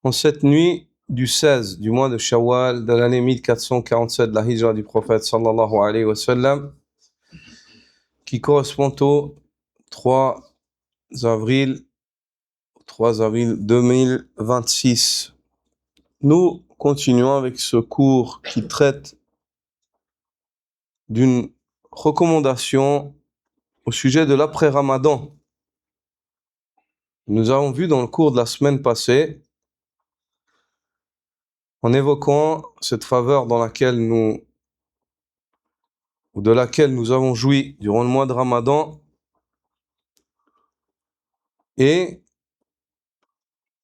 En cette nuit du 16 du mois de Shawwal de l'année 1447 de la Hijra du prophète sallallahu alayhi wa sallam, qui correspond au 3 avril 2026. Nous continuons avec ce cours qui traite d'une recommandation au sujet de l'après-Ramadan. Nous avons vu dans le cours de la semaine passée, en évoquant cette faveur de laquelle nous avons joui durant le mois de Ramadan, et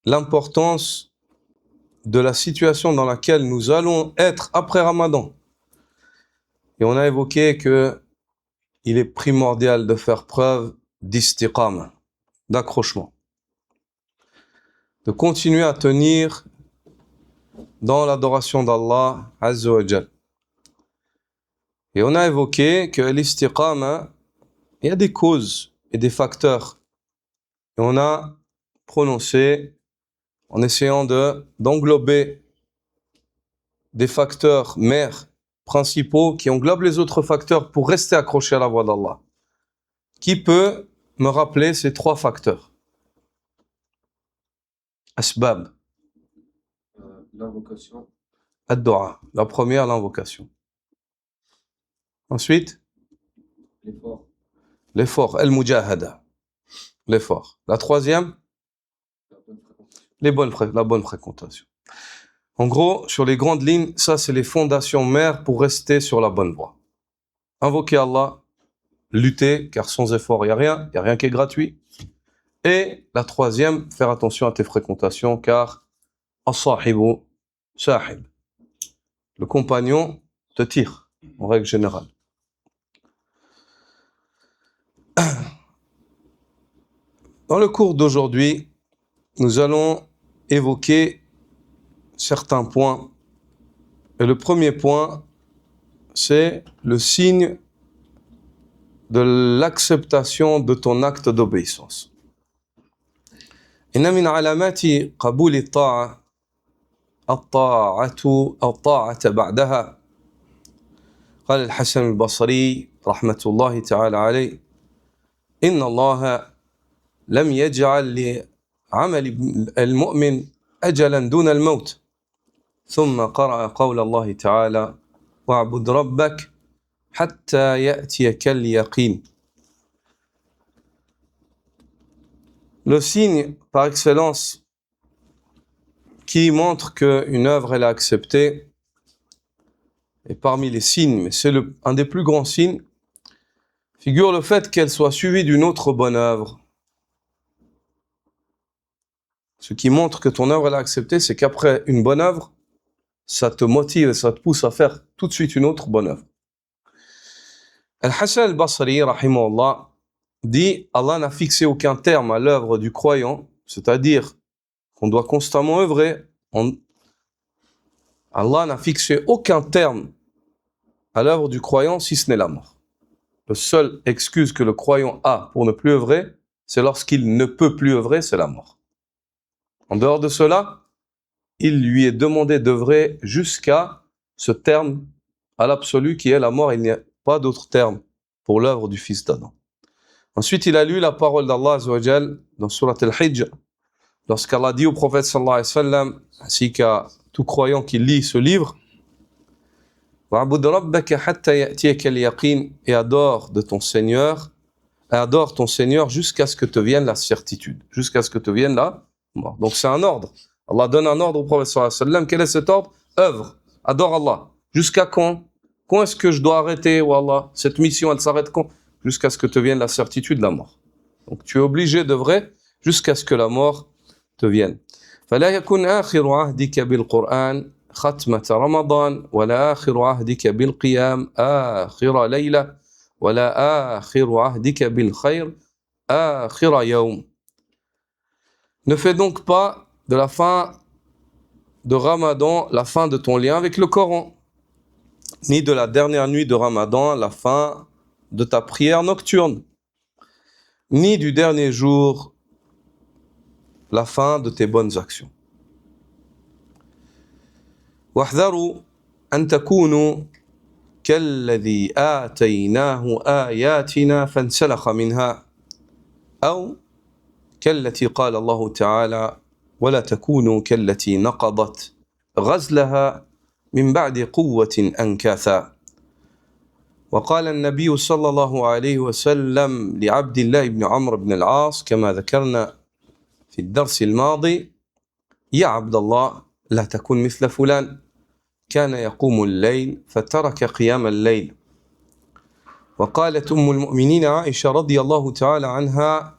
l'importance de la situation dans laquelle nous allons être après Ramadan. Et on a évoqué que il est primordial de faire preuve d'istiqama, d'accrochement, de continuer à tenir dans l'adoration d'Allah Azza wa Jal. Et on a évoqué que l'istiqama, il y a des causes et des facteurs. Et on a prononcé, en essayant d'englober des facteurs mères principaux qui englobent les autres facteurs pour rester accroché à la voie d'Allah. Qui peut me rappeler ces 3 facteurs? Asbab. L'invocation. Ad-du'a. La première, l'invocation. Ensuite, l'effort. Al-mujahada. L'effort. La troisième, la bonne fréquentation. En gros, sur les grandes lignes, ça c'est les fondations mères pour rester sur la bonne voie. Invoquer Allah, lutter, car sans effort, il n'y a rien qui est gratuit. Et la troisième, faire attention à tes fréquentations, car as-sahibu sahib. Le compagnon te tire, en règle générale. Dans le cours d'aujourd'hui, nous allons évoquer certains points. Et le premier point, c'est le signe de l'acceptation de ton acte d'obéissance. إن من علامات قبول الطاعة الطاعة بعدها. قال الحسن البصري رحمة الله تعالى عليه: إن الله لم يجعل لعمل المؤمن أجلا دون الموت. ثم قرأ قول الله تعالى: واعبد ربك حتى يأتيك اليقين. Le signe par excellence qui montre qu'une œuvre elle est acceptée, et parmi les signes, mais c'est un des plus grands signes, figure le fait qu'elle soit suivie d'une autre bonne œuvre. Ce qui montre que ton œuvre elle est acceptée, c'est qu'après une bonne œuvre, ça te motive et ça te pousse à faire tout de suite une autre bonne œuvre. Al-Hassan al-Basri, rahimahullah, dit: Allah n'a fixé aucun terme à l'œuvre du croyant, c'est-à-dire qu'on doit constamment œuvrer. Allah n'a fixé aucun terme à l'œuvre du croyant si ce n'est la mort. La seule excuse que le croyant a pour ne plus œuvrer, c'est lorsqu'il ne peut plus œuvrer, c'est la mort. En dehors de cela, il lui est demandé d'œuvrer jusqu'à ce terme à l'absolu qui est la mort. Il n'y a pas d'autre terme pour l'œuvre du fils d'Adam. Ensuite, il a lu la parole d'Allah Azza wa Jal dans Surat Al-Hijr, lorsqu'Allah dit au prophète sallallahu alayhi wa sallam, ainsi qu'à tout croyant qui lit ce livre: wa'bud rabbaka hatta ya'tiyaka al-yaqin, et adore ton Seigneur jusqu'à ce que te vienne la certitude, jusqu'à ce que te vienne la mort. Donc c'est un ordre. Allah donne un ordre au prophète sallallahu alayhi wa sallam. Quel est cet ordre? Œuvre, adore Allah. Jusqu'à quand? Quand est-ce que je dois arrêter, wallah? Cette mission, elle s'arrête quand? Jusqu'à ce que te vienne la certitude de la mort. Donc tu es obligé d'œuvrer jusqu'à ce que la mort te vienne. فلا يكن آخر عهدك بالقرآن ختمة رمضان ولا آخر عهدك بالقيام آخر ليلة ولا آخر عهدك بالخير آخر يوم. Ne fais donc pas de la fin de Ramadan la fin de ton lien avec le Coran, ni de la dernière nuit de Ramadan la fin de ta prière nocturne, ni du dernier jour la fin de tes bonnes actions. واحذروا أن تكونوا كالذي آتيناه آياتنا فانسلخ منها أو كالتي قال الله تعالى ولا تكونوا كالتي نقضت غزلها من بعد قوة أنكاثا. وقال النبي صلى الله عليه وسلم لعبد الله بن عمرو بن العاص كما ذكرنا في الدرس الماضي: يا عبد الله لا تكن مثل فلان كان يقوم الليل فترك قيام الليل. وقالت أم المؤمنين عائشة رضي الله تعالى عنها: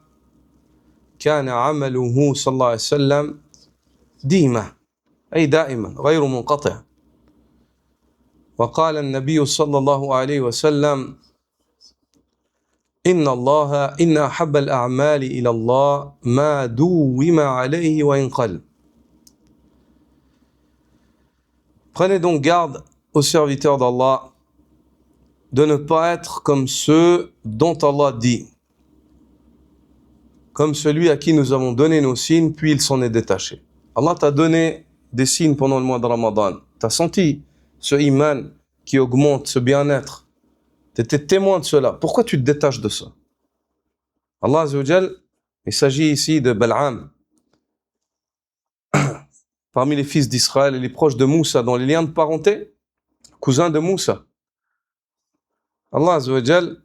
كان عمله صلى الله عليه وسلم ديمة، أي دائما غير منقطع. وقال النبي صلى الله عليه وسلم: إن أحب الأعمال إلى الله ما دوم عليه وإن قل. Prenez donc garde aux serviteurs d'Allah de ne pas être comme ceux dont Allah dit, comme celui à qui nous avons donné nos signes, puis il s'en est détaché. Allah t'a donné des signes pendant le mois de Ramadan. Tu as senti ce iman qui augmente, ce bien-être. Tu étais témoin de cela. Pourquoi tu te détaches de ça? Allah Azza wa Jal, il s'agit ici de Bal'am, parmi les fils d'Israël et les proches de Moussa, dans les liens de parenté, cousin de Moussa. Allah Azza wa Jal,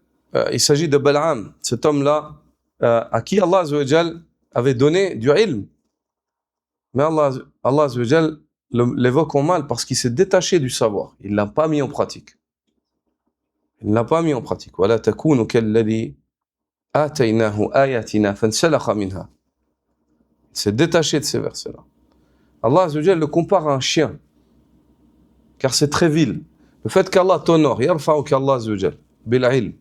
il s'agit de Bal'am, cet homme-là, à qui Allah Azza wa Jal avait donné du ilm. Mais Allah Azza wa Jal l'évoque en mal parce qu'il s'est détaché du savoir. Il ne l'a pas mis en pratique. Il ne l'a pas mis en pratique. وَلَا تَكُونُوا كَالَّذِي آتَيْنَاهُ آيَاتِنَا فَانْسَلَخَ مِنْهَا. Il s'est détaché de ces versets-là. Allah Azza wa Jal le compare à un chien, car c'est très vil. Le fait qu'Allah t'honore, يرفعك الله عز وجل بالعلم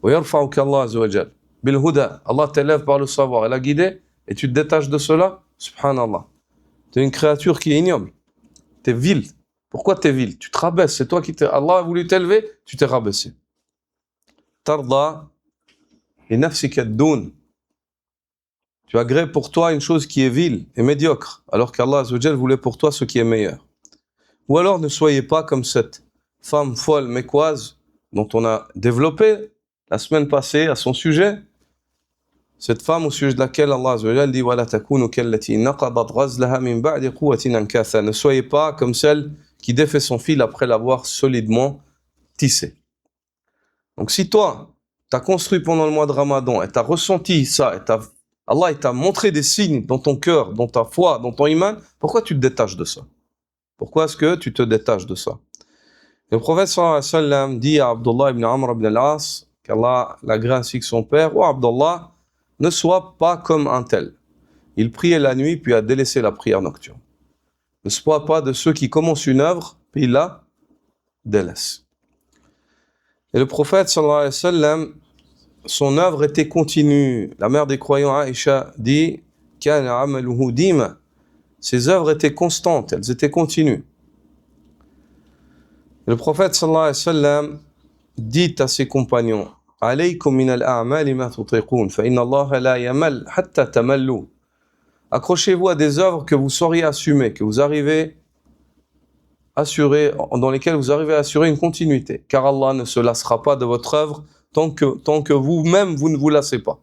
ويرفعك الله عز وجل بالهدى. Allah t'élève par le savoir et la guidée, et tu te détaches de cela, subhanallah. Tu es une créature qui est ignoble. Tu es vil. Pourquoi tu es vil? Tu te rabaisses. C'est toi qui t'es. Allah a voulu t'élever, tu t'es rabaissé. Tarda li nafsika ad-dun. Tu agrées pour toi une chose qui est vile et médiocre, alors qu'Allah Azza wa Jal voulait pour toi ce qui est meilleur. Ou alors ne soyez pas comme cette femme folle mécoise dont on a développé la semaine passée à son sujet. Cette femme au sujet de laquelle Allah Azza wa Jal dit وَلَا تَكُونُوا كَالَّتِي نَقَضَتْ غَزْلَهَا مِنْ بَعْدِ قُوَّةٍ أَنْكَاثًا. Ne soyez pas comme celle qui défait son fil après l'avoir solidement tissé. Donc si toi, tu as construit pendant le mois de Ramadan et tu as ressenti ça, et Allah t'a montré des signes dans ton cœur, dans ta foi, dans ton iman, pourquoi tu te détaches de ça? Pourquoi est-ce que tu te détaches de ça? Le prophète sallallahu alayhi wa sallam dit à Abdullah ibn Amr ibn al-As, qu'Allah l'agrée ainsi que son père: « Oh Abdullah, ne sois pas comme un tel. Il priait la nuit puis a délaissé la prière nocturne. Ne sois pas de ceux qui commencent une œuvre puis il la délaisse. » Et le prophète sallallahu alayhi wa sallam, son œuvre était continue. La mère des croyants, Aïcha, dit Kana amaluhu dima. Ses œuvres étaient constantes, elles étaient continues. Et le prophète sallallahu alayhi wa sallam dit à ses compagnons: Alaykum min al-a'mali ma tutiqun, fa inna Allah la yamal hatta tamallu. Accrochez-vous à des œuvres que vous sauriez assumer, que vous arrivez assurer, dans lesquelles vous arrivez à assurer une continuité, car Allah ne se lassera pas de votre œuvre tant que vous-même vous ne vous lassez pas.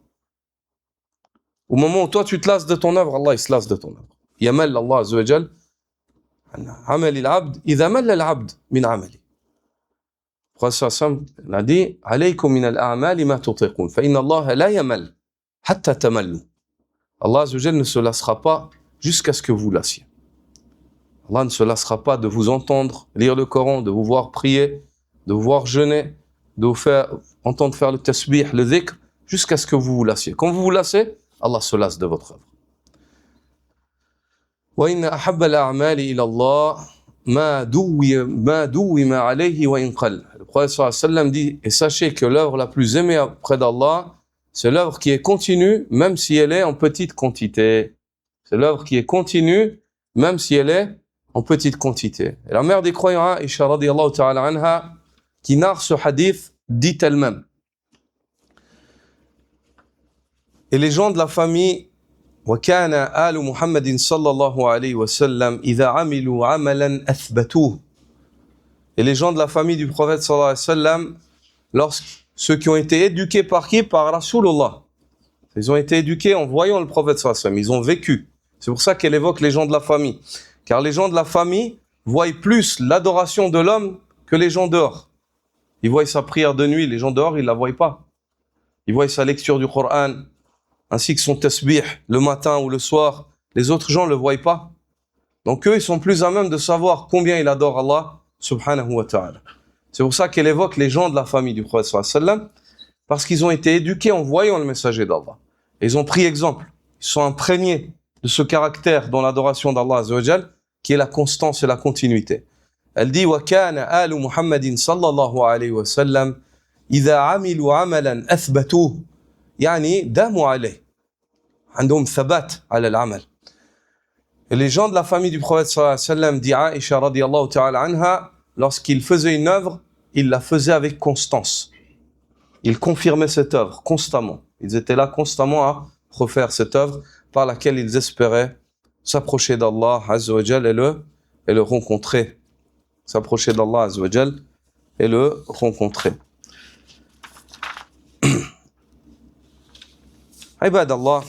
Au moment où toi tu te lasses de ton œuvre, Allah il se lasse de ton œuvre. Yamal Allah Azza wa Jal amal al-abd idha malla al-abd min amali. Le prophète sallallahu alayhi wa sallam a dit alaykum min al-a'mali ma tutiqun fa inna Allah la yamal hatta tamallu. Allah Azza wa Jal ne se lassera pas jusqu'à ce que vous lassiez. Allah ne se lassera pas de vous entendre lire le Coran, de vous voir prier, de vous voir jeûner, de vous entendre faire le tasbih, le dhikr, jusqu'à ce que vous vous lassiez. Quand vous vous lassez, Allah se lasse de votre œuvre. وَإِنَّ أَحَبَّ الْأَعْمَالِ إِلَى اللَّهِ مَا دُوِّمَ عَلَيْهِ وَإِنْ قَلَّ. Le prophète sallallahu alayhi wa sallam dit: et sachez que l'œuvre la plus aimée auprès d'Allah, c'est l'œuvre qui est continue, même si elle est en petite quantité. C'est l'œuvre qui est continue, même si elle est en petite quantité. Et la mère des croyants, Aïcha radiyallahu ta'ala anha, qui narre ce hadith, dit elle-même: et les gens de la famille وكان آل محمد صلى الله عليه وسلم إذا عملوا عملا أثبتوه. Et les gens de la famille du prophète sallallahu alayhi wa sallam, ceux qui ont été éduqués par qui? Par Rasulullah. Ils ont été éduqués en voyant le prophète sallallahu alayhi wa sallam. Ils ont vécu. C'est pour ça qu'elle évoque les gens de la famille. Car les gens de la famille voient plus l'adoration de l'homme que les gens dehors. Ils voient sa prière de nuit, les gens dehors, ils la voient pas. Ils voient sa lecture du Coran, ainsi que son tasbih le matin ou le soir. Les autres gens ne le voient pas. Donc eux, ils sont plus à même de savoir combien ils adorent Allah subhanahu wa ta'ala. C'est pour ça qu'elle évoque les gens de la famille du prophète sallallahu alayhi wa sallam, parce qu'ils ont été éduqués en voyant le messager d'Allah. Et ils ont pris exemple. Ils sont imprégnés de ce caractère dans l'adoration d'Allah azza wa jal, qui est la constance et la continuité. Elle dit وَكَانَ آلُ مُحَمَّدٍ صلى الله عليه وسلم إذا عملوا عملا أثبتوه يعني داموا عليه عندهم ثبات على العمل. Et les gens de la famille du prophète sallallahu alayhi wa sallam, dit Aïcha radiyallahu ta'ala anha, lorsqu'ils faisaient une œuvre, ils la faisaient avec constance. Ils confirmaient cette œuvre constamment. Ils étaient là constamment à refaire cette œuvre par laquelle ils espéraient s'approcher d'Allah azza wa jal et le rencontrer. S'approcher d'Allah azza wa jal et le rencontrer. عباد الله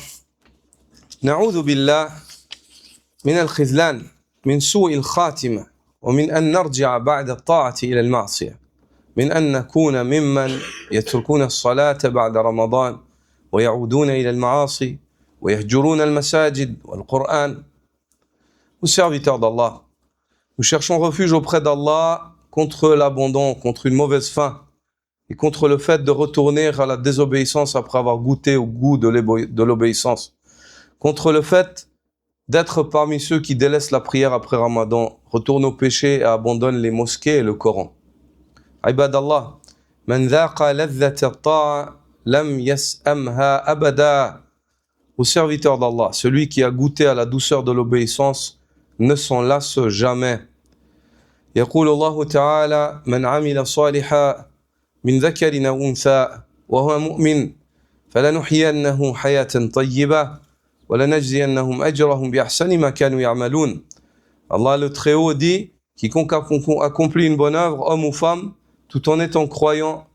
نعوذ بالله من الخذلان من سوء الخاتمة ومن أن نرجع بعد الطاعة إلى المعصية من أن نكون ممن يتركون الصلاة بعد رمضان ويعودون إلى المعاصي ويهجرون المساجد والقرآن. Nous serviteurs d'Allah, nous cherchons refuge auprès d'Allah contre l'abandon, contre une mauvaise fin et contre le fait de retourner à la désobéissance après avoir goûté au goût de l'obéissance, contre le fait d'être parmi ceux qui délaissent la prière après Ramadan, retournent au péché et abandonnent les mosquées et le Coran. Ibadallah, man dhaqa ladhata at-ta'a lam yas'amha abada. Au serviteur d'Allah, celui qui a goûté à la douceur de l'obéissance ne s'en lasse jamais. يقول الله تعالى من عمل صالحا من ذكر أو أنثى وهو مؤمن فلنحيينه حياة طيبة وَلَنَجْزِيَنَّهُمْ أَجْرَهُمْ بِأَحْسَنِ مَا كَانُوا يَعْمَلُونَ. Allah le Très-Haut dit, quiconque accomplit une bonne œuvre, homme ou femme, tout en étant croyant,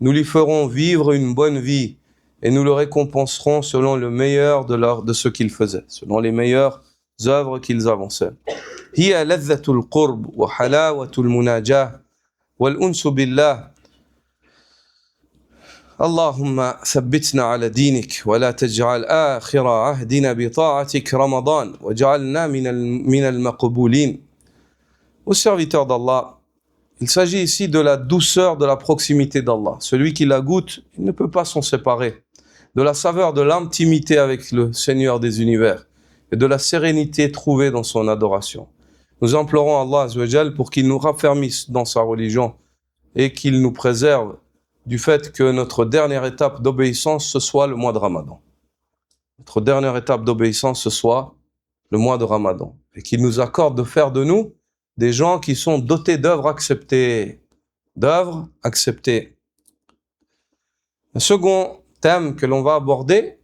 nous lui ferons vivre une bonne vie et nous le récompenserons selon le meilleur de ce qu'ils faisaient, selon les meilleures œuvres qu'ils avançaient. هي لذة القرب وحلاوة المناجاة والأنس بالله. اللهم ثبتنا على دينك ولا تجعل آخر عهدنا بطاعتك رمضان واجعلنا من المقبولين. Aux serviteurs d'Allah, il s'agit ici de la douceur de la proximité d'Allah. Celui qui la goûte, il ne peut pas s'en séparer. De la saveur de l'intimité avec le Seigneur des univers et de la sérénité trouvée dans son adoration. Nous implorons Allah azza wa jal pour qu'il nous raffermisse dans sa religion et qu'il nous préserve du fait que notre dernière étape d'obéissance, ce soit le mois de Ramadan. Notre dernière étape d'obéissance, ce soit le mois de Ramadan. Et qu'il nous accorde de faire de nous des gens qui sont dotés d'œuvres acceptées. D'œuvres acceptées. Le second thème que l'on va aborder,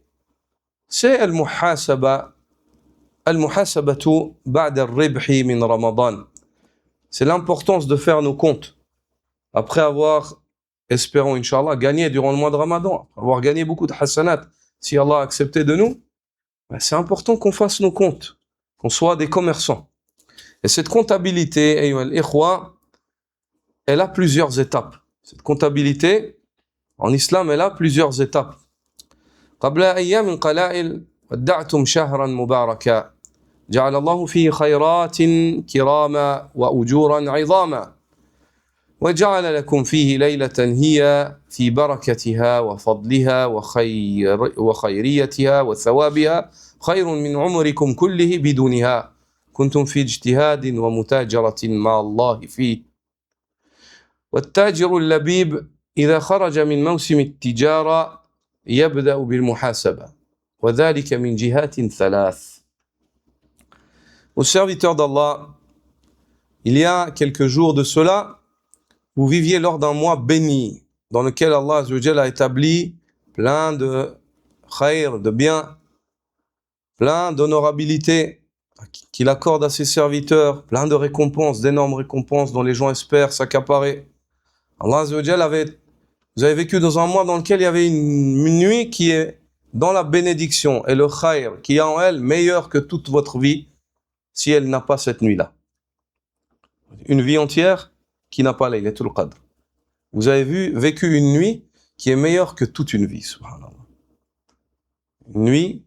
c'est al-muhasaba. Al-muhasabatu ba'da al-ribhi min Ramadan. C'est l'importance de faire nos comptes. Après avoir, espérons, Inch'Allah, gagné durant le mois de Ramadan, avoir gagné beaucoup de hasanat, si Allah a accepté de nous, c'est important qu'on fasse nos comptes, qu'on soit des commerçants. Et cette comptabilité, ayyuha al-ikhwa, elle a plusieurs étapes. Cette comptabilité, en islam, elle a plusieurs étapes. قبل أيام قلائل ودعتم شهرا مباركا جعل الله فيه خيرات كراما وأجورا عظاما وجعل لكم فيه ليلة هي في بركتها وفضلها وخيريتها وثوابها خير من عمركم كله بدونها كنتم في اجتهاد ومتاجرة مع الله فيه والتاجر اللبيب إذا خرج من موسم التجارة يبدأ بالمحاسبة وذلك من جهات ثلاث. Aux serviteurs d'Allah, il y a quelques jours de cela, vous viviez lors d'un mois béni, dans lequel Allah Azza wa Jalla a établi plein de khayr, de biens. plein d'honorabilité qu'il accorde à ses serviteurs, plein de récompenses, d'énormes récompenses dont les gens espèrent s'accaparer. Allah Azza wa Jalla vous avez vécu dans un mois dans lequel il y avait une nuit qui est dans la bénédiction et le khayr, qui est en elle meilleure que toute votre vie si elle n'a pas cette nuit-là. Une vie entière qui n'a pas Laylatul Qadr. Vous avez vécu une nuit qui est meilleure que toute une vie, subhanallah. Une nuit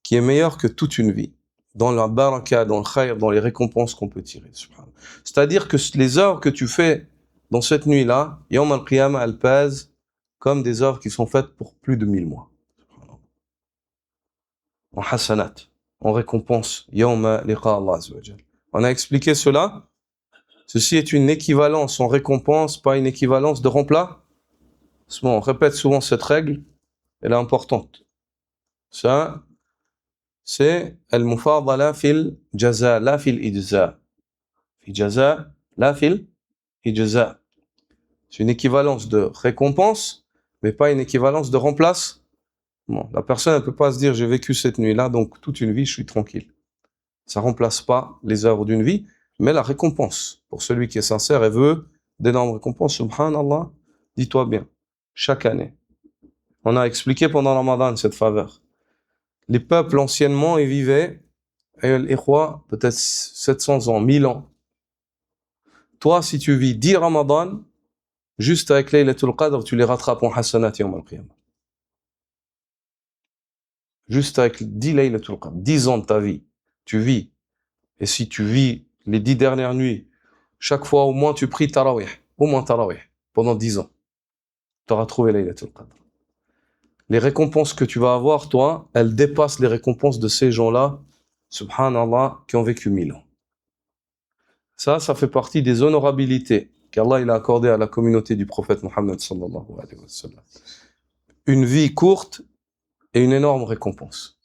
qui est meilleure que toute une vie, dans la baraka, dans le khayr, dans les récompenses qu'on peut tirer, subhanallah. C'est-à-dire que les heures que tu fais dans cette nuit-là, Yawm al-Qiyamah, elles pèsent comme des œuvres qui sont faites pour plus de 1000 mois. En hasanat, en récompense, Yawma liqa Allah Azza wa Jalla. On a expliqué cela. Ceci est une équivalence en récompense, pas une équivalence de remplacement. On répète souvent cette règle, elle est importante. Ça, c'est al-mufadala fil jaza, la fil ijza. Fil jaza, la fil ijza. C'est une équivalence de récompense, mais pas une équivalence de remplacement. Bon, la personne ne peut pas se dire j'ai vécu cette nuit-là, donc toute une vie je suis tranquille. Ça remplace pas les œuvres d'une vie, mais la récompense pour celui qui est sincère et veut d'énormes récompenses. Subhanallah, dis-toi bien, chaque année. On a expliqué pendant Ramadan cette faveur. Les peuples anciennement ils vivaient, peut-être 700 ans, 1000 ans. Toi, si tu vis 10 Ramadan, juste avec Laylatul Qadr, tu les rattrapes en hasanat yawm al-qiyamah. Juste avec 10 Laylatul Qadr, 10 ans de ta vie, tu vis. Et si tu vis les 10 dernières nuits, chaque fois au moins tu pries Tarawih, pendant 10 ans. Tu auras trouvé Laylatul Qadr. Les récompenses que tu vas avoir, toi, elles dépassent les récompenses de ces gens-là, subhanallah, qui ont vécu 1000 ans. Ça fait partie des honorabilités qu'Allah il a accordées à la communauté du prophète Mohammed sallallahu alayhi wa sallam. Une vie courte et une énorme récompense.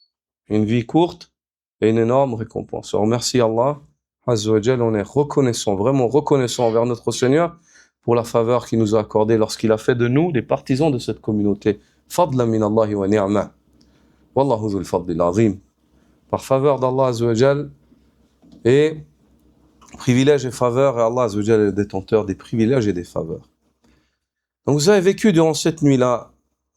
Une vie courte et une énorme récompense. Alors merci Allah, Azza wa Jal, on est reconnaissant, vraiment reconnaissant envers notre Seigneur pour la faveur qu'il nous a accordée lorsqu'il a fait de nous des partisans de cette communauté. Fadla min Allahi wa ni'ma. Wallahu dhul fadlil azim. Par faveur d'Allah Azza wa Jal et privilèges et faveurs, et Allah Azza wa Jal est le détenteur des privilèges et des faveurs. Donc vous avez vécu durant cette nuit-là,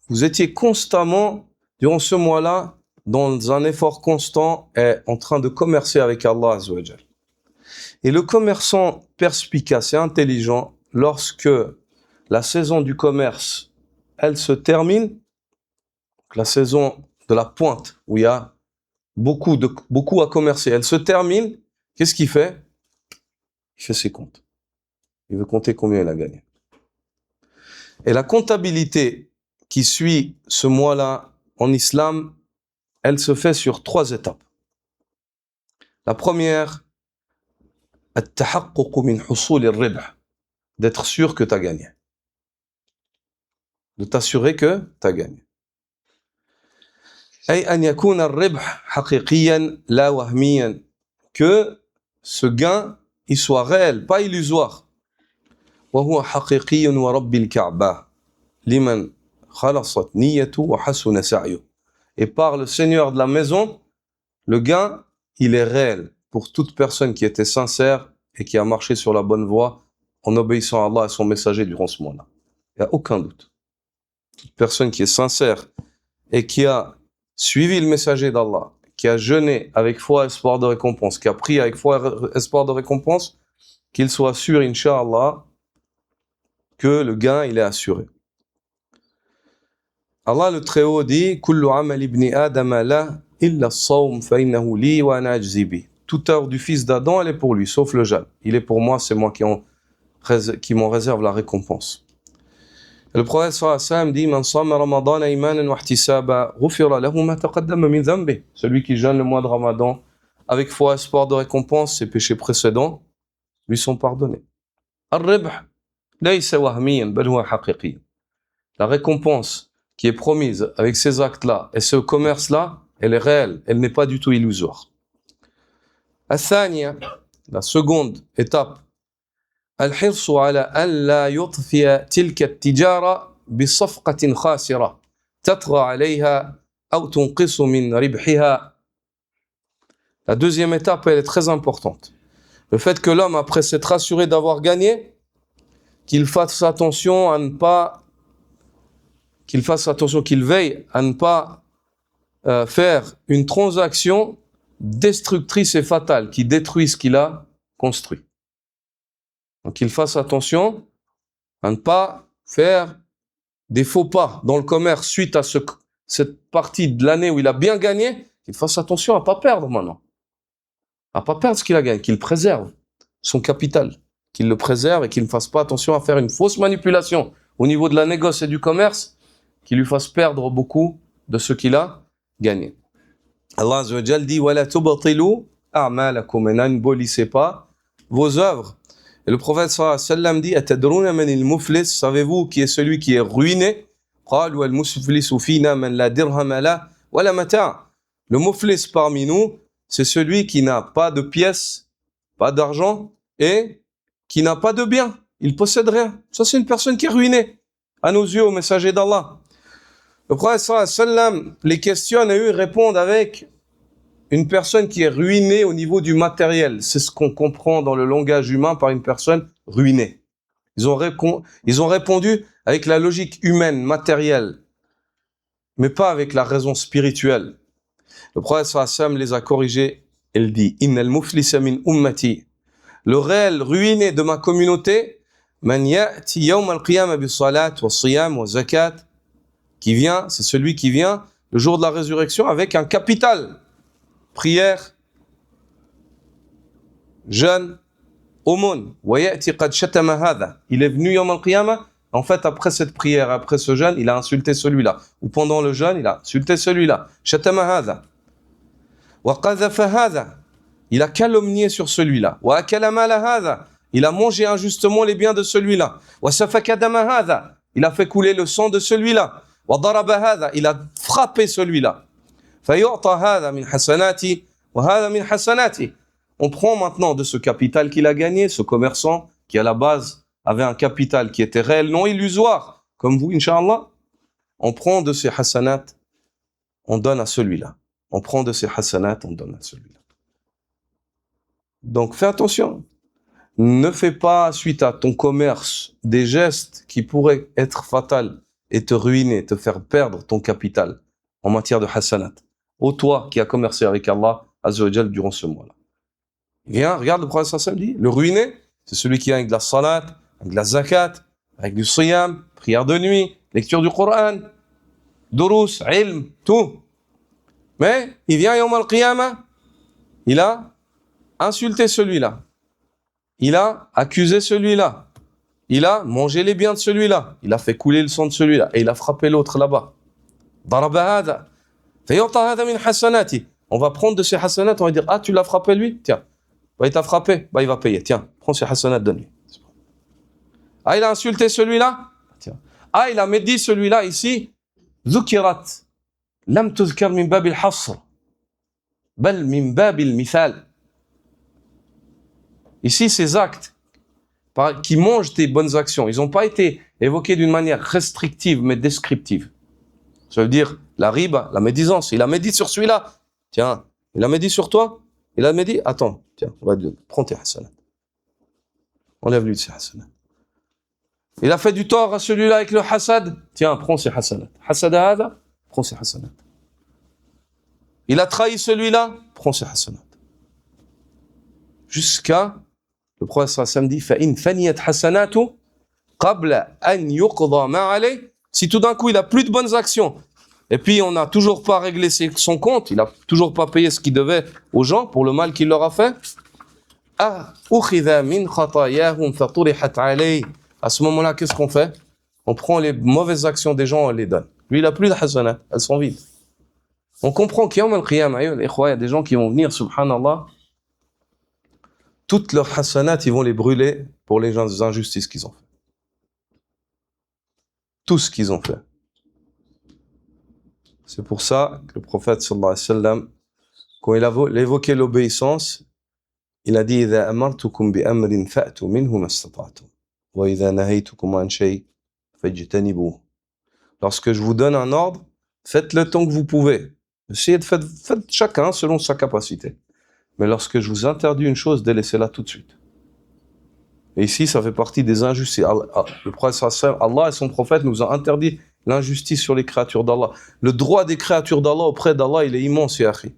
vous étiez constamment, durant ce mois-là, dans un effort constant et en train de commercer avec Allah Azza wa Jal. Et le commerçant perspicace et intelligent, lorsque la saison du commerce, elle se termine, la saison de la pointe, où il y a beaucoup à commercer, elle se termine, qu'est-ce qu'il fait? Il fait ses comptes. Il veut compter combien il a gagné. Et la comptabilité qui suit ce mois-là en islam, elle se fait sur 3 étapes. La première, التحقق من حصول الربح, d'être sûr que tu as gagné. De t'assurer que tu as gagné. أي أن يكون الربح حقيقيا لا وهميا, que ce gain il soit réel, pas illusoire. وهو حقيقي ورب الكعبة لمن خلصت نيته وحسن سعيه. Et par le Seigneur de la maison, le gain, il est réel pour toute personne qui était sincère et qui a marché sur la bonne voie en obéissant à Allah et son messager durant ce mois-là. Il n'y a aucun doute. Toute personne qui est sincère et qui a suivi le messager d'Allah, qui a jeûné avec foi et espoir de récompense, qui a prié avec foi et espoir de récompense, qu'il soit sûr, Inch'Allah, que le gain, il est assuré. Allah le Très-Haut dit Kullu amal ibn Adam la illa as-sawm fa innahu li wa ana ajzi bi. Toute œuvre du fils d'Adam, elle est pour lui, sauf le jeûne. Il est pour moi, c'est moi qui m'en réserve la récompense. Et le prophète sallallahu alayhi wa sallam dit Man sama Ramadan imanan wa ihtisaba ghufira lahu ma taqaddama min dhanbi. Celui qui jeûne le mois de Ramadan avec foi et espoir de récompense, ses péchés précédents lui sont pardonnés. Ar-ribh laysa wahmiyan bal huwa haqiqi. La récompense qui est promise avec ces actes-là et ce commerce-là, elle est réelle, elle n'est pas du tout illusoire. الثانية, la seconde étape, الحرص على أن لا يطفئ تلك التجارة بصفقة خاسرة تطغى عليها أو تنقص من ربحها La deuxième étape, elle est très importante. Le fait que l'homme, après s'être assuré d'avoir gagné, qu'il fasse attention à ne pas, qu'il veille à ne pas faire une transaction destructrice et fatale qui détruit ce qu'il a construit. Donc qu'il fasse attention à ne pas faire des faux pas dans le commerce suite à cette partie de l'année où il a bien gagné, qu'il fasse attention à ne pas perdre maintenant. À ne pas perdre ce qu'il a gagné, qu'il préserve son capital, qu'il le préserve et qu'il ne fasse pas attention à faire une fausse manipulation au niveau de la négoce et du commerce qui lui fasse perdre beaucoup de ce qu'il a gagné. Allah Azza wa Jal dit وَلَا تُبَطِلُوا أَعْمَالَكُمْ et n'abolissez pas vos œuvres. Et le prophète sallallahu alayhi wa sallam dit أَتَدْرُونَ مَنِ الْمُفْلِسِ savez-vous qui est celui qui est ruiné? قَالُوا الْمُفْلِسُ فِينَا مَنْ لَا دِرْهَمَ لَهُ وَلَا مَتَاعٌ. Le muflis parmi nous, c'est celui qui n'a pas de pièces, pas d'argent et qui n'a pas de biens. Il possède rien. Ça, c'est une personne qui est ruinée à nos yeux, au messager d'Allah. Le prophète sallallahu alayhi wa sallam les questionne et eux répondent avec une personne qui est ruinée au niveau du matériel. C'est ce qu'on comprend dans le langage humain par une personne ruinée. Ils ont répondu avec la logique humaine, matérielle, mais pas avec la raison spirituelle. Le prophète sallallahu alayhi wa sallam les a corrigés. Il dit « Innal muflisa min ummati » le réel ruiné de ma communauté, « Man ya'ti yawm al-qiyamah bis-salat wa-siyam wa-zakat » qui vient, c'est celui qui vient le jour de la résurrection avec un capital. Prière, jeûne, aumône. Il est venu yawm al-qiyamah, en fait, après cette prière, après ce jeûne, il a insulté celui-là. Ou pendant le jeûne, il a insulté celui-là. Shatama hadha. Wa qadhafa hadha. Il a calomnié sur celui-là. Wa akala mala hadha. Il a mangé injustement les biens de celui-là. Wa safaka dama hadha. Il a fait couler le sang de celui-là. Wa daraba hadha. Il a frappé celui-là. Fayu'ta hadha min hasanati wa hadha min hasanati. On prend maintenant de ce capital qu'il a gagné, ce commerçant qui à la base avait un capital qui était réel, non illusoire, comme vous, Inch'Allah. On prend de ces hasanat, on donne à celui-là. On prend de ces hasanat, on donne à celui-là. Donc fais attention. Ne fais pas, suite à ton commerce, des gestes qui pourraient être fatals et te ruiner, te faire perdre ton capital en matière de hasanat. Ô toi qui as commercé avec Allah Azza wa Jal durant ce mois-là. Viens, regarde le prophète sallallahu alayhi wa sallam dit, le ruiné, c'est celui qui a avec de la salat, avec de la zakat, avec du siyam, prière de nuit, lecture du Coran, durus, ilm, tout. Mais il vient yawm al-qiyamah, il a insulté celui-là. Il a accusé celui-là. Il a mangé les biens de celui-là. Il a fait couler le sang de celui-là. Et il a frappé l'autre là-bas. Daraba hada. Fayu'ta hada min hasanati. On va prendre de ses hasanats, on va dire, ah, tu l'as frappé lui? Tiens. Bah, il t'a frappé. Bah, il va payer. Tiens, prends ses hasanats, donne-lui. Ah, il a insulté celui-là? Tiens. Ah, il a médit celui-là ici. Zukirat. Lam tuzkar min babil hasr. Bal min babil mithal. Ici, ces actes qui mangent tes bonnes actions, ils n'ont pas été évoqués d'une manière restrictive, mais descriptive. Ça veut dire, la riba, la médisance. Il a médit sur celui-là. Tiens, il a médit sur toi. Il a médit, attends, tiens, prends tes hasanats. Enlève-lui de ses hasanats. Il a fait du tort à celui-là avec le hasad. Tiens, prends ses hasanats. Hasada hada, prends ses hasanats. Il a trahi celui-là, prends ses hasanats. Jusqu'à, le prophète sallallahu alayhi wa sallam dit, فَإِنْ فَنِيَتْ حَسَنَاتُ قَبْلَ أَنْ يُقْضَى مَا عَلَيْهِ. Si tout d'un coup, il a plus de bonnes actions, et puis on n'a toujours pas réglé son compte, il a toujours pas payé ce qu'il devait aux gens pour le mal qu'il leur a fait, à ce moment-là, qu'est-ce qu'on fait? On prend les mauvaises actions des gens, on les donne. Lui, il a plus de hasanat, elles sont vides. On comprend qu'il y a des gens qui vont venir, subhanallah, toutes leurs hasanat, ils vont les brûler pour les injustices qu'ils ont fait. Tout ce qu'ils ont fait. C'est pour ça que le prophète sallallahu alayhi wa sallam, quand il a évoqué l'obéissance, il a dit إِذَا أَمَرْتُكُمْ بِأَمْرٍ فَأْتُوا مِنْهُ مَا اسْتَطَعْتُمْ وَإِذَا نَهَيْتُكُمْ عَنْ شَيْءٍ فَاجْتَنِبُوهُ. Lorsque je vous donne un ordre, faites-le tant que vous pouvez. Essayez de faire chacun selon sa capacité. Mais lorsque je vous interdis une chose, délaissez-la tout de suite. Et ici, ça fait partie des injustices. Le prophète, Allah et son prophète nous ont interdit l'injustice sur les créatures d'Allah. Le droit des créatures d'Allah auprès d'Allah, il est immense, ya akhi.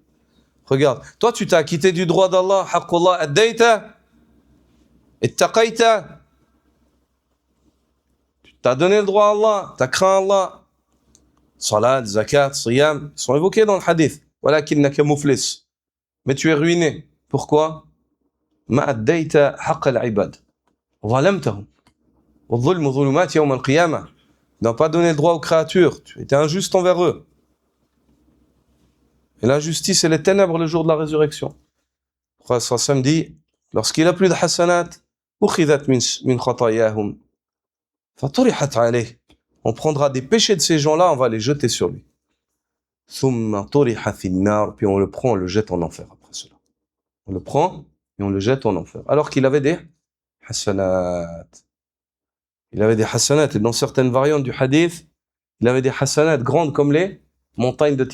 Regarde, toi tu t'es acquitté du droit d'Allah, haqqullah addaita, ittaqaita. Tu t'as donné le droit à Allah, t'as craint Allah. Salat, zakat, siyam, sont évoqués dans le hadith. Walakinnaka muflis. Mais tu es ruiné. Pourquoi? Ma addaita haqq al-ibad. Zalamtahum. Wa-dhulmu dhulumat yawm al-qiyamah. Tu n'as pas donné le droit aux créatures. Tu étais injuste envers eux. Et l'injustice et les ténèbres le jour de la résurrection. Le prophète sallam dit, lorsqu'il a plus de hasanat, ukhidat min khatayahum, faturihat alayh. On prendra des péchés de ces gens-là, on va les jeter sur lui. Thumma turiha fin nar, puis on le prend, on le jette en enfer après cela. On le prend et on le jette en enfer. Alors qu'il avait des hasanat. Il avait des hasanat, et dans certaines variantes du hadith, il avait des hasanat grandes comme les montagnes de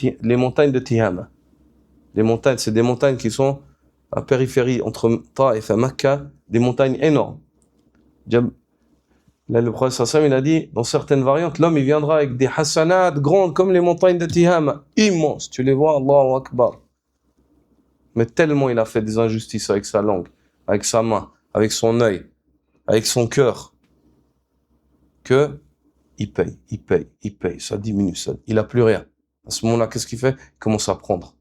Tihama. Les montagnes, c'est des montagnes qui sont à périphérie entre Taïf et Mecca, des montagnes énormes. Là, le prophète sallam, il a dit, dans certaines variantes, l'homme il viendra avec des hasanat grandes comme les montagnes de Tihama, immenses. Tu les vois, Allahu Akbar. Mais tellement il a fait des injustices avec sa langue, avec sa main, avec son œil, avec son cœur, que il paye, ça diminue, il a plus rien. À ce moment-là, qu'est-ce qu'il fait? Il commence à prendre.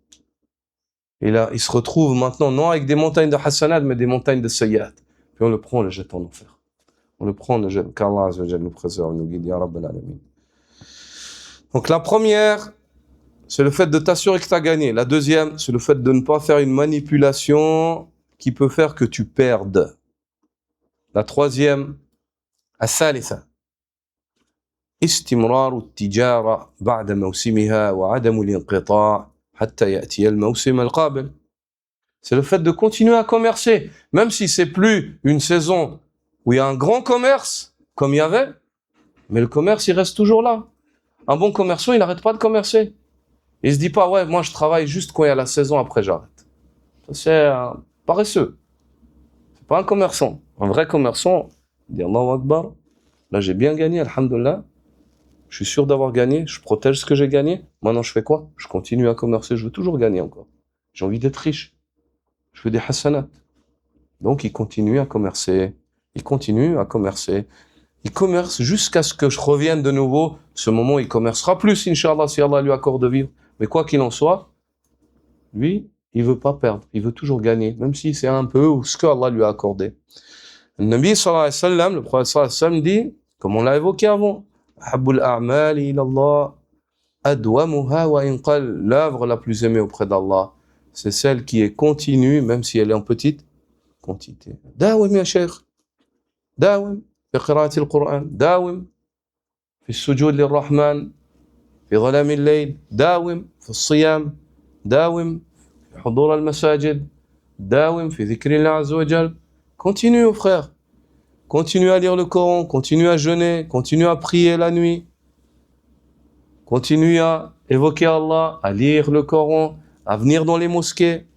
Et là, il se retrouve maintenant, non avec des montagnes de hasanat, mais des montagnes de sayyat. Puis on le prend, on le jette en enfer. On le prend, on le jette. Qu'Allah Azza wa Jalla nous préserve, nous guide, ya Rabbal Alamin. Donc la première, c'est le fait de t'assurer que tu as gagné. La deuxième, c'est le fait de ne pas faire une manipulation qui peut faire que tu perdes. La troisième, الثالثة استمرار التجارة بعد موسمها وعدم الانقطاع حتى يأتي الموسم القابل. C'est le fait de continuer à commercer, même si c'est plus une saison où il y a un grand commerce, comme il y avait, mais le commerce, il reste toujours là. Un bon commerçant, il n'arrête pas de commercer. Il se dit pas, ouais, moi je travaille juste quand il y a la saison, après j'arrête. Ça, c'est un paresseux. C'est pas un commerçant. Un vrai commerçant, il dit Allahu Akbar, là j'ai bien gagné, alhamdoulilah. Je suis sûr d'avoir gagné, je protège ce que j'ai gagné. Maintenant, je fais quoi? Je continue à commercer, je veux toujours gagner encore. J'ai envie d'être riche. Je veux des hasanat. Donc, il continue à commercer. Il continue à commercer. Il commerce jusqu'à ce que je revienne de nouveau. Ce moment, il commercera plus, Inch'Allah, si Allah lui accorde de vivre. Mais quoi qu'il en soit, lui, il veut pas perdre. Il veut toujours gagner, même si c'est un peu ce que Allah lui a accordé. Le Nabi sallallahu alayhi wa sallam, le prophète sallallahu alayhi wa sallam dit, comme on l'a évoqué avant, Habbul a'mali ila Allah adwamuha wa in qal. L'œuvre la plus aimée auprès d'Allah, c'est celle qui est continue, même si elle est en petite quantité. Dawim ya sheikh, dawim fi qira'ati al-Qur'an, dawim fi as-sujud lir-Rahman, fi dhalam al-layl, dawim fi as-siyam, dawim fi hudur al-masajid, dawim fi dhikri Allah azza wa jal. Continue, frère. Continue à lire le Coran, continue à jeûner, continue à prier la nuit, continue à évoquer Allah, à lire le Coran, à venir dans les mosquées,